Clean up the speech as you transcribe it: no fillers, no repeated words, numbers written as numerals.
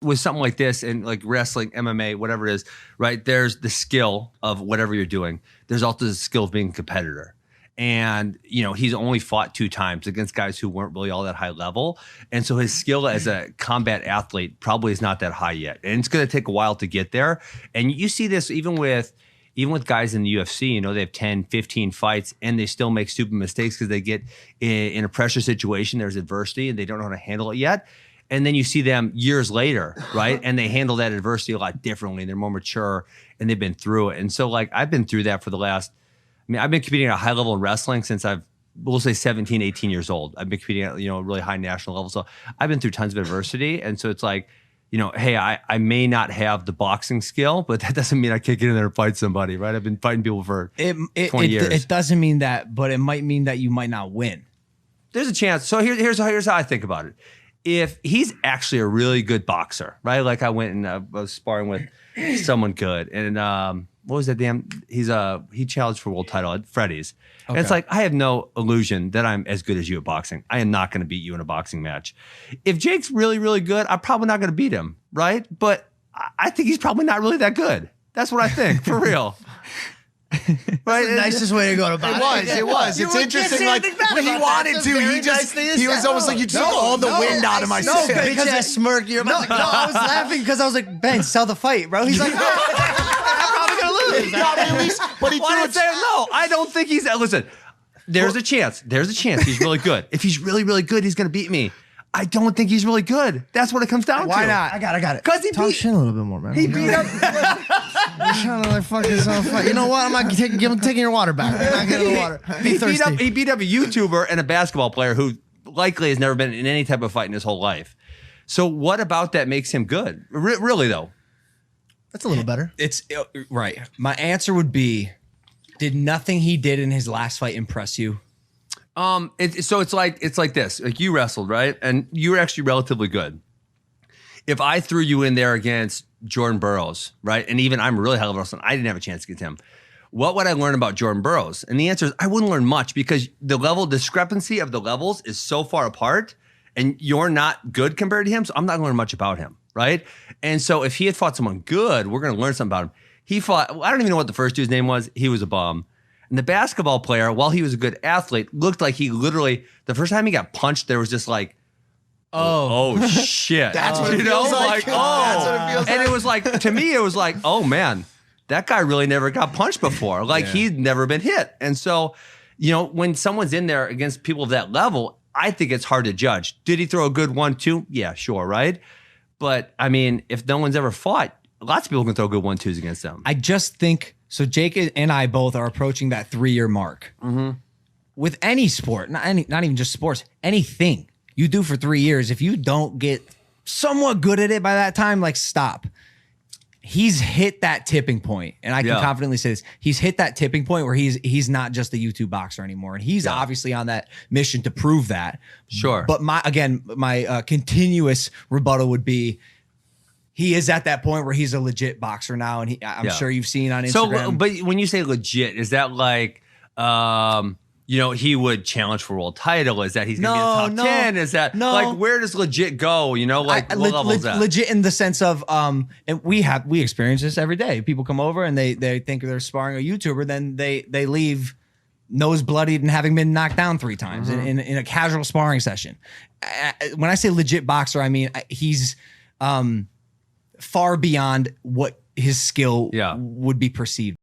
with something like this and like wrestling, MMA, whatever it is, right? There's the skill of whatever you're doing. There's also the skill of being a competitor. And, you know, he's only fought 2 times against guys who weren't really all that high level. And so his skill as a combat athlete probably is not that high yet. And it's going to take a while to get there. And you see this even with guys in the UFC, you know, they have 10, 15 fights and they still make stupid mistakes because they get in a pressure situation. There's adversity and they don't know how to handle it yet. And then you see them years later, right? And they handle that adversity a lot differently. And they're more mature and they've been through it. And so like I've been through that for the last, I mean, I've been competing at a high level in wrestling since we'll say 17, 18 years old. I've been competing at, you know, a really high national level. So I've been through tons of adversity. And so it's like, you know, hey, I may not have the boxing skill, but that doesn't mean I can't get in there and fight somebody, right? I've been fighting people for 20 years. It doesn't mean that, but it might mean that you might not win. There's a chance. So here's how I think about it. If he's actually a really good boxer, right? Like I went and I was sparring with someone good. And what was that damn? He challenged for world title at Freddy's. Okay. And it's like, I have no illusion that I'm as good as you at boxing. I am not going to beat you in a boxing match. If Jake's really, really good, I'm probably not going to beat him, right? But I think he's probably not really that good. That's what I think, for real. Right? The nicest way to go to boxing. It was. It's interesting. Like when he wanted to, he was almost like, you took all the wind out of my sails. No, because I smirked. No, I was laughing because I was like, Ben, sell the fight, bro. He's like, I'm probably gonna lose. But he threw it. No, I don't think he's. Listen, there's a chance. There's a chance he's really good. If he's really, really good, he's going to beat me. I don't think he's really good. That's what it comes down to. Why not? I got it. Because he Talk shit a little bit more, man. He beat up. You're trying to like fuck yourself up. You know what? I'm not taking your water back. I'm not getting the water. He beat up a YouTuber and a basketball player who likely has never been in any type of fight in his whole life. So what about that makes him good? Really though? That's a little better. It's right. My answer would be, did nothing he did in his last fight impress you? So it's like this. Like you wrestled, right? And you were actually relatively good. If I threw you in there against Jordan Burroughs, right? And even I'm really hell of a wrestler, I didn't have a chance against him. What would I learn about Jordan Burroughs? And the answer is I wouldn't learn much because the level discrepancy of the levels is so far apart and you're not good compared to him. So I'm not going to learn much about him, right? And so if he had fought someone good, we're going to learn something about him. He fought, I don't even know what the first dude's name was. He was a bum. And the basketball player, while he was a good athlete, looked like he literally, the first time he got punched, there was just like, oh shit. That's what it feels like. That's what it feels like. And it was like, to me, it was like, oh man, that guy really never got punched before. Like he'd never been hit. And so, you know, when someone's in there against people of that level, I think it's hard to judge. Did he throw a good 1-2? Yeah, sure, right? But I mean, if no one's ever fought, lots of people can throw good 1-2s against them. I just think, so Jake and I both are approaching that 3-year mark. Mm-hmm. With any sport, not even just sports, anything you do for 3 years, if you don't get somewhat good at it by that time, like stop. He's hit that tipping point, and I can confidently say this. He's hit that tipping point where he's not just a YouTube boxer anymore, and he's obviously on that mission to prove that. Sure. But my continuous rebuttal would be, he is at that point where he's a legit boxer now, and I'm sure you've seen on Instagram. So, but when you say legit, is that like, you know, he would challenge for world title? Is that he's going to be the top 10? Is that like, where does legit go? You know, like what level is that? Legit in the sense of, and we experience this every day. People come over and they think they're sparring a YouTuber, then they leave nose bloodied and having been knocked down 3 times in a casual sparring session. When I say legit boxer, I mean he's far beyond what his skill would be perceived.